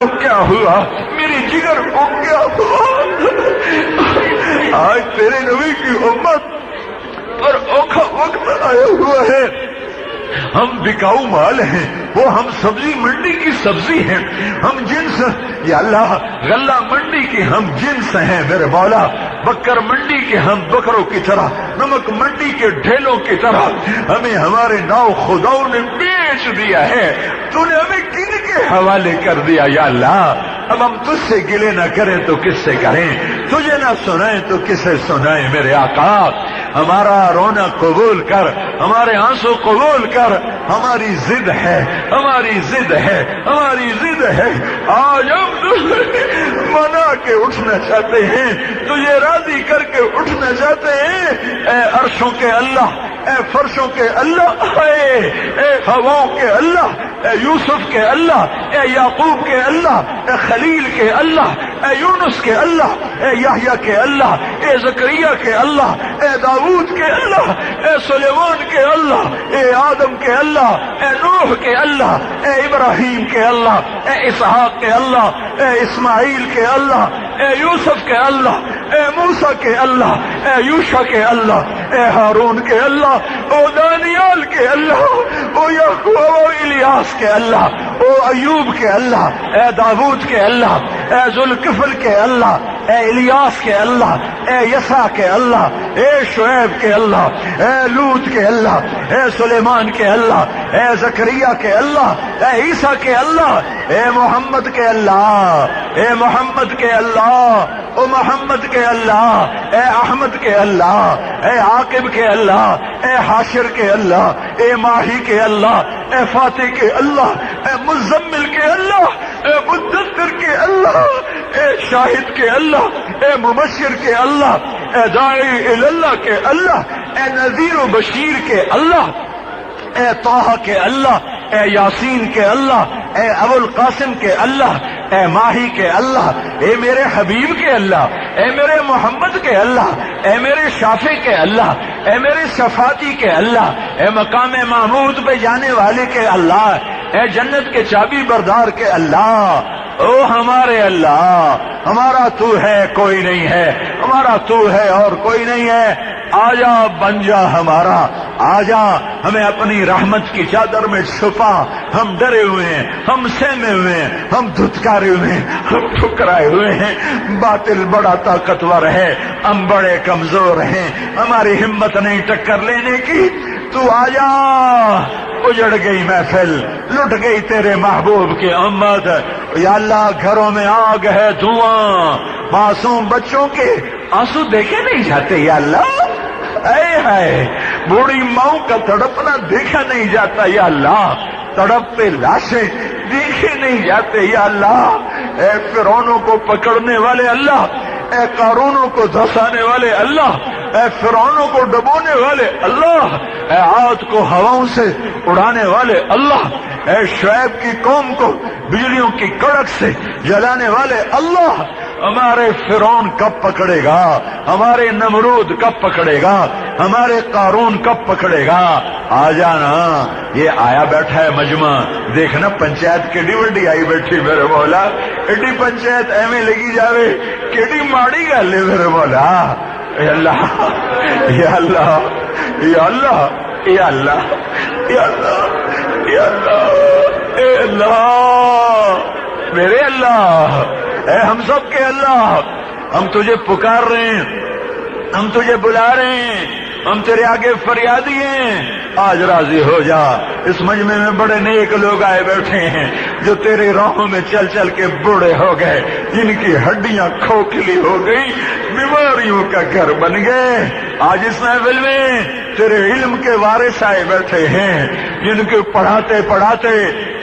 کو کیا ہوا؟ میری جگر کو کیا ہوا؟ آج تیرے نبی کی امت پر اوکھا وقت آیا ہوا ہے. ہم بکاؤ مال ہیں، وہ ہم سبزی منڈی کی سبزی ہیں، ہم جنس، یا اللہ غلہ منڈی کی ہم جنس ہیں میرے مولا، بکر منڈی کے ہم بکروں کی طرح، نمک منڈی کے ڈھیلوں کی طرح ہمیں ہمارے ناؤ خداؤں نے بیچ دیا ہے. تو نے ہمیں کن کے حوالے کر دیا یا اللہ؟ اب ہم تجھ سے گلے نہ کریں تو کس سے کریں، تجھے نہ سنائیں تو کسے سنائیں میرے آقا. ہمارا رونا قبول کر، ہمارے آنسو قبول کر. ہماری ضد ہے، ہماری ضد ہے، ہماری ضد ہے. آج ہم منا کے اٹھنا چاہتے ہیں، تجھے راضی کر کے اٹھنا چاہتے ہیں. اے عرشوں کے اللہ، اے فرشوں کے اللہ، اے ہواؤں کے اللہ، اے یوسف کے اللہ، اے یعقوب کے اللہ، اے خلیل کے اللہ، اے یونس کے اللہ، اے یحییٰ کے اللہ، اے زکریا کے اللہ، اے داؤد کے اللہ، اے سلیمان کے اللہ، اے آدم کے اللہ، اے نوح کے اللہ، اے ابراہیم کے اللہ، اے اسحاق کے اللہ، اے اسماعیل کے اللہ، اے یوسف کے اللہ، اے موسیٰ کے اللہ، اے یوشع کے اللہ، اے ہارون کے اللہ، او دانیال کے اللہ، او یعقوب، او الیاس کے اللہ، او ایوب کے اللہ، اے داؤد کے اللہ، اے ذوالکفل کے اللہ، اے الیاس کے اللہ، اے یسع کے اللہ، اے شعیب کے اللہ، اے لوط کے اللہ، اے سلیمان کے اللہ، اے زکریا کے اللہ، اے عیسیٰ کے اللہ، اے محمد کے اللہ، اے محمد کے اللہ، او محمد کے اللہ، اے احمد کے اللہ، اے عاقب کے اللہ، اے حاشر کے اللہ، اے ماہی کے اللہ، اے فاتح کے اللہ، اے مزمل کے اللہ، اے مدثر کے اللہ، اے شاہد کے اللہ، اے مبشر کے اللہ، اے داعی اللہ کے اللہ، اے نذیر و بشیر کے اللہ، اے طٰہٰ کے اللہ، اے یاسین کے اللہ، اے ابو القاسم کے اللہ، اے ماہی کے اللہ، اے میرے حبیب کے اللہ، اے میرے محمد کے اللہ، اے میرے شافع کے اللہ، اے میرے شفاعتی کے اللہ، اے مقام محمود پہ جانے والے کے اللہ، اے جنت کے چابی بردار کے اللہ. او ہمارے اللہ، ہمارا تو ہے کوئی نہیں ہے، ہمارا تو ہے اور کوئی نہیں ہے. آجا بن جا ہمارا، آجا ہمیں اپنی رحمت کی چادر میں چھپا. ہم ڈرے ہوئے ہیں، ہم سہمے ہوئے ہیں، ہم دھتکارے ہوئے ہیں، ہم ٹھکرائے ہوئے ہیں. باطل بڑا طاقتور ہے، ہم بڑے کمزور ہیں، ہماری ہمت نہیں ٹکر لینے کی. تو آجا. اجڑ گئی محفل، لٹ گئی تیرے محبوب کی امت. یا اللہ گھروں میں آگ ہے، دھواں، معصوم بچوں کے آنسو دیکھے نہیں جاتے یا اللہ. اے ہائے بوڑھی ماؤں کا تڑپنا دیکھا نہیں جاتا یا اللہ. تڑپ پہ لاشیں دیکھے نہیں جاتے یا اللہ. اے فرعونوں کو پکڑنے والے اللہ، اے قارونوں کو دھسانے والے اللہ، اے فرعونوں کو ڈبونے والے اللہ، اے عاد کو ہواؤں سے اڑانے والے اللہ، اے شعیب کی قوم کو بجلیوں کی کڑک سے جلانے والے اللہ. ہمارے فرعون کب پکڑے گا؟ ہمارے نمرود کب پکڑے گا؟ ہمارے قارون کب پکڑے گا؟ آ جانا. یہ آیا بیٹھا ہے مجمع، دیکھنا پنچایت کیڈی وڈی آئی بیٹھی میرے مولا. ایڈی پنچایت ایویں لگی جاوے، کیڈی ماڑی گل ہے میرے مولا. اے اللہ، یا اللہ، یا اللہ، یا اللہ، یا اللہ، یا اللہ، اے اللہ میرے اللہ، اے ہم سب کے اللہ. ہم تجھے پکار رہے ہیں، ہم تجھے بلا رہے ہیں، ہم تیرے آگے فریادی ہیں. آج راضی ہو جا. اس مجمع میں بڑے نیک لوگ آئے بیٹھے ہیں جو تیرے راہوں میں چل چل کے بوڑھے ہو گئے، جن کی ہڈیاں کھوکھلی ہو گئی، بیماریوں کا گھر بن گئے. آج اس محفل میں تیرے علم کے وارث آئے بیٹھے ہیں، جن کے پڑھاتے پڑھاتے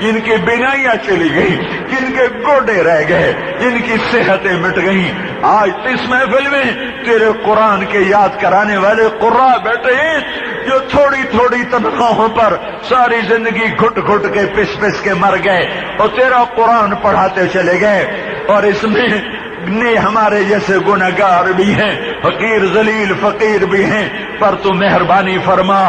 جن کی بینائیاں چلی گئی، جن کے گوڈے رہ گئے، جن کی صحتیں مٹ گئیں. آج اس محفل میں تیرے قرآن کے یاد کرانے والے قراء بیٹھے ہیں جو تھوڑی تھوڑی تنخواہوں پر ساری زندگی گھٹ گھٹ کے پس پس کے مر گئے اور تیرا قرآن پڑھاتے چلے گئے. اور اس میں ہمارے جیسے گنہگار بھی ہیں، فقیر ذلیل فقیر بھی ہیں، پر تو مہربانی فرما،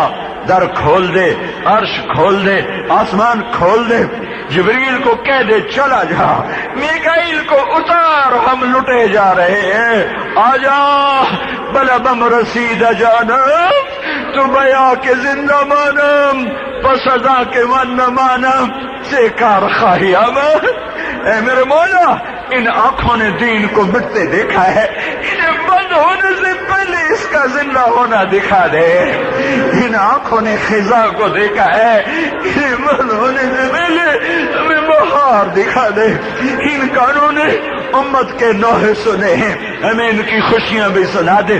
در کھول دے، عرش کھول دے، آسمان کھول دے. جبریل کو کہہ دے چلا جا، میکائیل کو اتار، ہم لٹے جا رہے ہیں، آ جا بلا بم رسید جانم، تو بیا کے زندہ مانم، پس ادا کے من نہ مانم، سے کار خواہی آمد۔ اے میرے مولا، ان آنکھوں نے دین کو مٹتے دیکھا ہے، انہیں بند ہونے سے پہلے اس کا زندہ ہونا دکھا دے۔ ان آنکھوں نے خزاں کو دیکھا ہے، انہیں بند ہونے سے پہلے ہمیں بہار دکھا دے۔ ان کانوں نے امت کے نوحے سنے ہیں، ہمیں ان کی خوشیاں بھی سنا دے،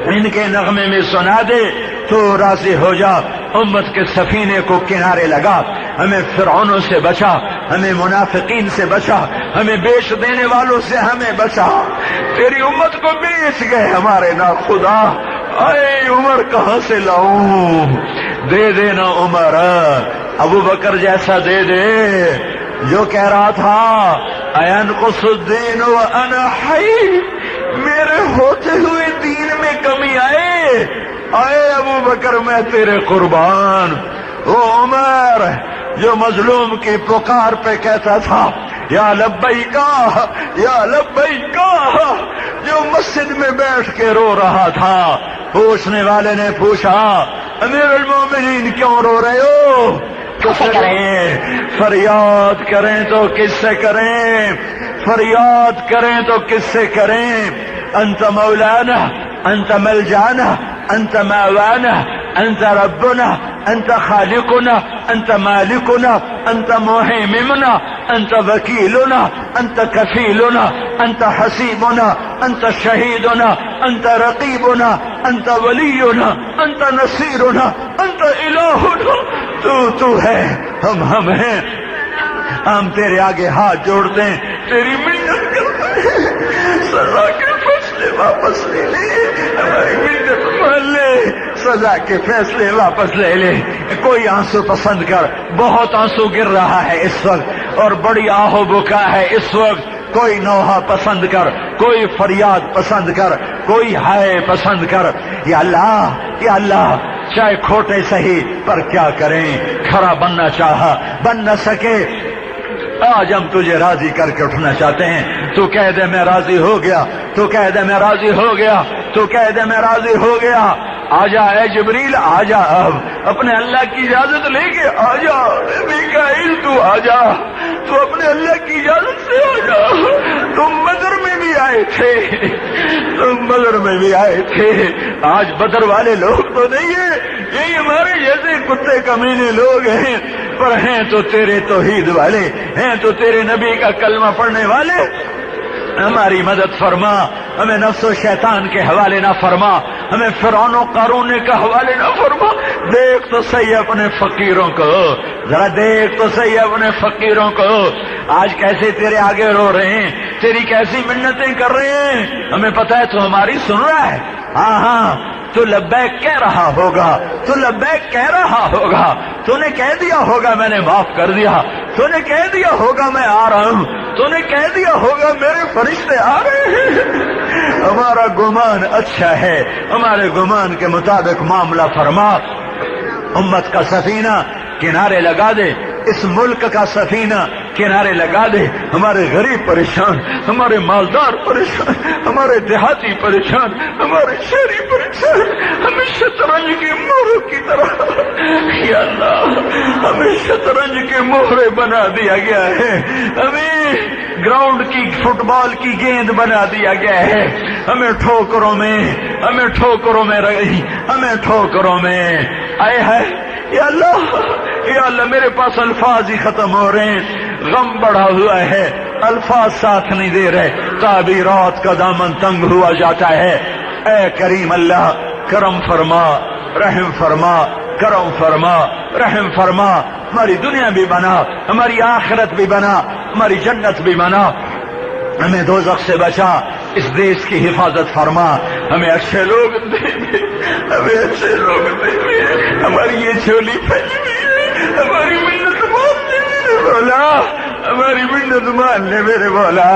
ان کے نغمے میں سنا دے۔ تو راضی ہو جا، امت کے سفینے کو کنارے لگا، ہمیں فرعونوں سے بچا، ہمیں منافقین سے بچا، ہمیں بیچ دینے والوں سے ہمیں بچا۔ تیری امت کو بیچ گئے ہمارے نا خدا، اے عمر کہاں سے لاؤں؟ دے دینا عمر، ابو بکر جیسا دے دے جو کہہ رہا تھا اَيَنْقُصُ الدِّينُ وَأَنَا حَيٌّ، میرے ہوتے ہوئے دین میں کمی آئے ابو بکر میں تیرے قربان۔ وہ عمر جو مظلوم کی پکار پہ کہتا تھا یا لبیکا یا لبیکا، جو مسجد میں بیٹھ کے رو رہا تھا، پوچھنے والے نے پوچھا امیر المومنین کیوں رو رہے ہو؟ کس سے کریں فریاد کریں تو کس سے کریں؟ فریاد کریں تو کس سے کریں؟ انت مولانا، انت ملجانا، انت ماوانا، انت ربنا، انت خالقنا، انت مالکنا، انت مهيمننا، انت وکیلنا، انت کفیلنا، انت حسیبنا، انت شہیدنا، انت رقیبنا، انت ولینا، انت نصیرنا، انت الہنا۔ تو ہے، ہم ہیں، ہم تیرے آگے ہاتھ جوڑتے ہیں، تیری منت کرتے ہیں، سزا کے فیصلے واپس لے لے، ہماری منت مان لے، سزا کے فیصلے واپس لے لے۔ کوئی آنسو پسند کر، بہت آنسو گر رہا ہے اس وقت اور بڑی آہو بکا ہے اس وقت۔ کوئی نوحہ پسند کر، کوئی فریاد پسند کر، کوئی ہائے پسند کر۔ یا اللہ، یا اللہ، چاہے کھوٹے سہی پر کیا کریں، کھڑا بننا چاہا بن نہ سکے، آج ہم تجھے راضی کر کے اٹھنا چاہتے ہیں۔ تو کہہ دے میں راضی ہو گیا، تو کہہ دے میں راضی ہو گیا، تو کہہ دے میں راضی ہو گیا۔ آجا اے جبریل، آجا، اب اپنے اللہ کی اجازت لے کے آجا۔ میکائیل تو آجا، تو اپنے اللہ کی اجازت سے آجا۔ تم بدر میں بھی آئے تھے، تم بدر میں بھی آئے تھے، آج بدر والے لوگ تو نہیں ہیں، یہی ہمارے جیسے کتے کمینے لوگ ہیں، پر ہیں تو تیرے توحید والے، ہیں تو تیرے نبی کا کلمہ پڑھنے والے۔ ہماری مدد فرما، ہمیں نفس و شیطان کے حوالے نہ فرما، ہمیں فرعون و قارون کے حوالے نہ فرما۔ دیکھ تو صحیح اپنے فقیروں کو، ذرا دیکھ تو صحیح اپنے فقیروں کو، آج کیسے تیرے آگے رو رہے ہیں، تیری کیسی منتیں کر رہے ہیں۔ ہمیں پتہ ہے تو ہماری سن رہا ہے، ہاں ہاں، تو لبیک کہہ رہا ہوگا، تو لبیک کہہ رہا ہوگا، تو نے کہہ دیا ہوگا میں نے معاف کر دیا، تو نے کہہ دیا ہوگا میں آ رہا ہوں، تو نے کہہ دیا ہوگا میرے فرشتے آ رہے ہیں۔ ہمارا گمان اچھا ہے، ہمارے گمان کے مطابق معاملہ فرما۔ امت کا سفینہ کنارے لگا دے، اس ملک کا سفینہ کنارے لگا دے۔ ہمارے غریب پریشان، ہمارے مالدار پریشان، ہمارے دیہاتی پریشان، ہمارے شہری پریشان، ہمیں شطرنج کے موروں کی طرح، یا اللہ ہمیں شطرنج کے مہرے بنا دیا گیا ہے، ہمیں گراؤنڈ کی فٹ بال کی گیند بنا دیا گیا ہے، ہمیں ٹھوکروں میں، ہمیں ٹھوکروں میں رہی، ہمیں ٹھوکروں میں آئے ہے۔ یا اللہ، یا اللہ، میرے پاس الفاظ ہی ختم ہو رہے ہیں، غم بڑھا ہوا ہے، الفاظ ساتھ نہیں دے رہے، تعبیرات کا دامن تنگ ہوا جاتا ہے۔ اے کریم اللہ، کرم فرما، رحم فرما، کرم فرما، رحم فرما، ہماری دنیا بھی بنا، ہماری آخرت بھی بنا، ہماری جنت بھی بنا، ہمیں دوزخ سے بچا، اس دیش کی حفاظت فرما، ہمیں اچھے لوگ دے، ہمیں اچھے لوگ دے، ہماری یہ جھولی پھیلی ہوئی ہے، ہماری منت مولا ہماری منت مان لے میرے مولا،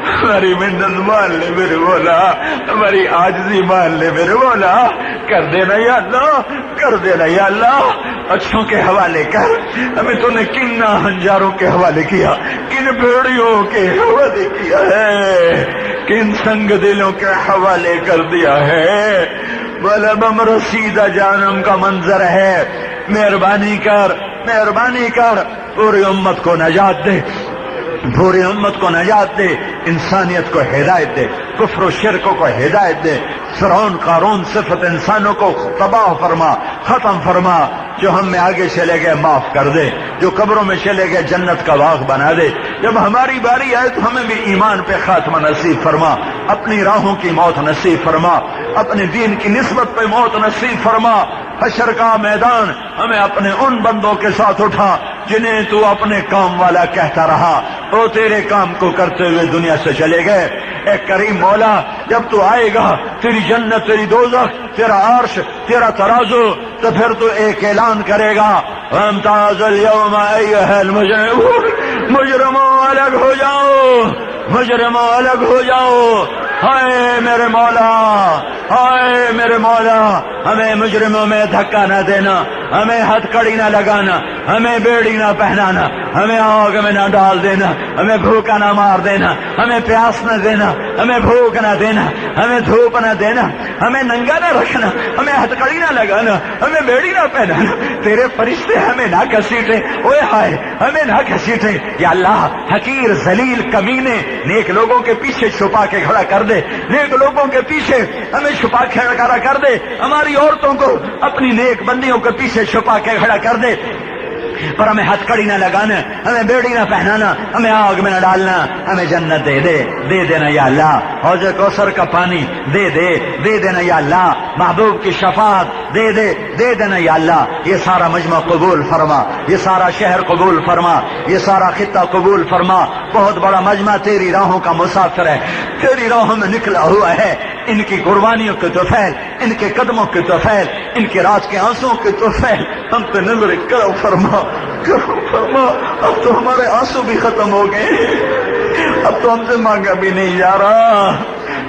ہماری منت مان لے میرے مولا، ہماری عاجزی مان لے میرے مولا، کر دینا یا اللہ، کر دینا یا اللہ، اچھوں کے حوالے کر، ہمیں تو نے کن ہنجاروں کے حوالے کیا، کن بھیڑیوں کے حوالے کیا ہے، کن سنگ دلوں کے حوالے کر دیا ہے، مولا بم رسیدہ جانم کا منظر ہے، مہربانی کر، مہربانی کر، پوری امت کو نجات دے، پوری امت کو نجات دے، انسانیت کو ہدایت دے، کفر و شرک کو ہدایت دے، فرعون قارون صفت انسانوں کو تباہ فرما، ختم فرما، جو ہم میں آگے چلے گئے معاف کر دے، جو قبروں میں چلے گئے جنت کا باغ بنا دے، جب ہماری باری آئے تو ہمیں بھی ایمان پہ خاتمہ نصیب فرما، اپنی راہوں کی موت نصیب فرما، اپنے دین کی نسبت پہ موت نصیب فرما، حشر کا میدان ہمیں اپنے ان بندوں کے ساتھ اٹھا جنہیں تو اپنے کام والا کہتا رہا، وہ تیرے کام کو کرتے ہوئے دنیا سے چلے گئے۔ اے کریم مولا، جب تو آئے گا، تیری جنت، تیری دوزخ، تیرا عرش، تیرا ترازو، تو پھر تو ایک اعلان کرے گا، وامتاز اليوم ایھا المجرمون، مجرموں الگ ہو جاؤ، مجرموں الگ ہو جاؤ، ہائے میرے مولا، ہائے میرے مولا، ہمیں مجرموں میں دھکا نہ دینا، ہمیں ہتھ کڑی نہ لگانا، ہمیں بیڑی نہ پہنانا، ہمیں آگ میں نہ ڈال دینا، ہمیں بھوکا نہ مار دینا، ہمیں پیاس نہ دینا، ہمیں بھوک نہ دینا، ہمیں دھوپ نہ دینا، ہمیں ننگا نہ رکھنا، ہمیں ہتھ کڑی نہ لگانا، ہمیں بیڑی نہ پہنانا، تیرے فرشتے ہمیں نہ گھسیٹیں، اوے ہائے ہمیں نہ گھسیٹیں، یا اللہ حقیر ذلیل کمینے نیک لوگوں کے پیچھے چھپا کے کھڑا کر دے، نیک لوگوں کے پیچھے ہمیں چھپا کے کھڑا کر دے، ہماری عورتوں کو اپنی نیک بندیوں کے پیچھے چھپا کے کھڑا کر دے، پر ہمیں ہتھ کڑی نہ لگانا، ہمیں بیڑی نہ پہنانا، ہمیں آگ میں نہ ڈالنا، ہمیں جنت دے دے، دے دینا یا اللہ، حوض کوثر کا پانی دے دے، دے دینا یا اللہ، محبوب کی شفاعت دے دے، دے دینا یا اللہ، یہ سارا مجمع قبول فرما، یہ سارا شہر قبول فرما، یہ سارا خطہ قبول فرما، بہت بڑا مجمع تیری راہوں کا مسافر ہے، تیری راہوں میں نکلا ہوا ہے، ان کی قربانیوں کے طفیل، ان کے قدموں کے طفیل، ان کے رات کے آنسوں کے طفیل ہم پہ نظر کرو فرما، کرو فرما، اب تو ہمارے آنسو بھی ختم ہو گئے، اب تو ہم سے مانگا بھی نہیں جا رہا،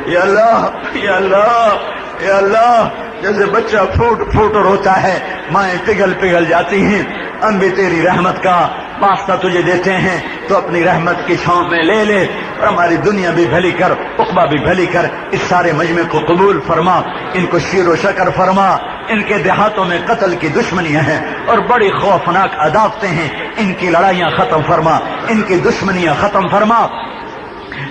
یا اللہ، یا اللہ، یا اللہ، جیسے بچہ پھوٹ پھوٹ روتا ہے، مائیں پگھل پگھل جاتی ہیں، ہم بھی تیری رحمت کا واسطہ تجھے دیتے ہیں، تو اپنی رحمت کی چھاؤں میں لے لے، اور ہماری دنیا بھی بھلی کر، عقبہ بھی بھلی کر، اس سارے مجمع کو قبول فرما، ان کو شیر و شکر فرما، ان کے دیہاتوں میں قتل کی دشمنیاں ہیں اور بڑی خوفناک عداوتیں ہیں، ان کی لڑائیاں ختم فرما، ان کی دشمنیاں ختم فرما،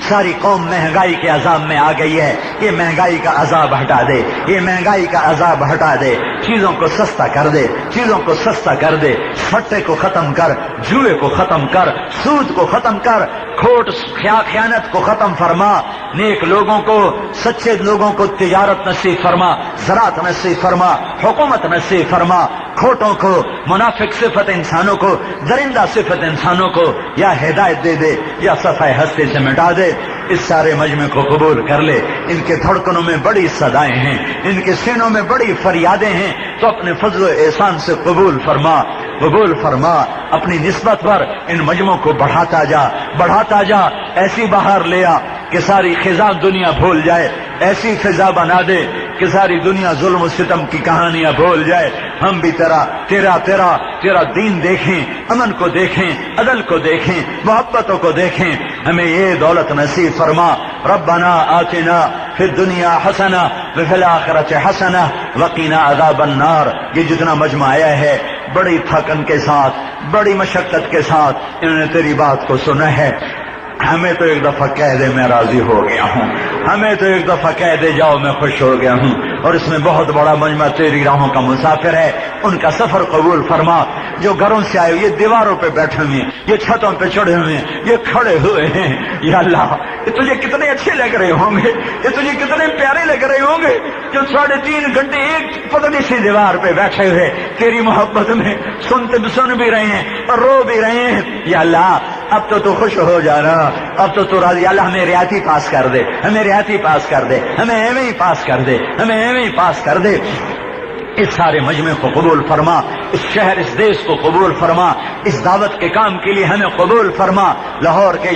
ساری قوم مہنگائی کے عذاب میں آ گئی ہے، یہ مہنگائی کا عذاب ہٹا دے، یہ مہنگائی کا عذاب ہٹا دے، چیزوں کو سستا کر دے، چیزوں کو سستا کر دے، سٹے کو ختم کر، جوئے کو ختم کر، سود کو ختم کر، کھوٹ خیانت کو ختم فرما، نیک لوگوں کو، سچے لوگوں کو تجارت نصیب فرما، زراعت نصیب فرما، حکومت نصیب فرما، کھوٹوں کو، منافق صفت انسانوں کو، درندہ صفت انسانوں کو یا ہدایت دے دے یا صفحہ ہستی سے مٹا دے، اس سارے مجمع کو قبول کر لے، ان کے دھڑکنوں میں بڑی صدائیں ہیں، ان کے سینوں میں بڑی فریادیں ہیں، تو اپنے فضل و احسان سے قبول فرما، قبول فرما، اپنی نسبت پر ان مجمعوں کو بڑھاتا جا، بڑھاتا جا، ایسی بہار لے آ کہ ساری خزاں دنیا بھول جائے، ایسی فضا بنا دے کہ ساری دنیا ظلم و ستم کی کہانیاں بھول جائے، ہم بھی تیرا دین دیکھیں، امن کو دیکھیں، عدل کو دیکھیں، محبتوں کو دیکھیں، ہمیں یہ دولت نصیب فرما، ربنا آتنا فی الدنیا حسنہ وفی الآخرۃ حسنہ وقنا عذاب النار۔ یہ جتنا مجمع آیا ہے بڑی تھکن کے ساتھ، بڑی مشقت کے ساتھ انہوں نے تیری بات کو سنا ہے، ہمیں تو ایک دفعہ کہہ دے میں راضی ہو گیا ہوں، ہمیں تو ایک دفعہ کہہ دے جاؤ میں خوش ہو گیا ہوں، اور اس میں بہت بڑا مجمع تیری راہوں کا مسافر ہے، ان کا سفر قبول فرما، جو گھروں سے آئے یہ دیواروں پہ بیٹھے ہوئے ہیں، یہ چھتوں پہ چڑھے ہوئے ہیں، یہ کھڑے ہوئے ہیں، یا اللہ یہ تجھے کتنے اچھے لگ رہے ہوں گے، یہ تجھے کتنے پیارے لگ رہے ہوں گے، جو 3.5 گھنٹے ایک پتلی سی دیوار پہ بیٹھے ہوئے تیری محبت میں سن بھی رہے ہیں اور رو بھی رہے ہیں، یا اللہ اب تو خوش ہو جانا، اب تو راضی، اللہ ہمیں ریاتی پاس کر دے، ہمیں ریاتی پاس کر دے، ہمیں ایویں ہی پاس کر دے، ہمیں ایویں ہی پاس کر دے، اس سارے مجمع کو قبول فرما، اس شہر اس دیش کو قبول فرما، اس دعوت کے کام کے لیے ہمیں قبول فرما۔ لاہور کے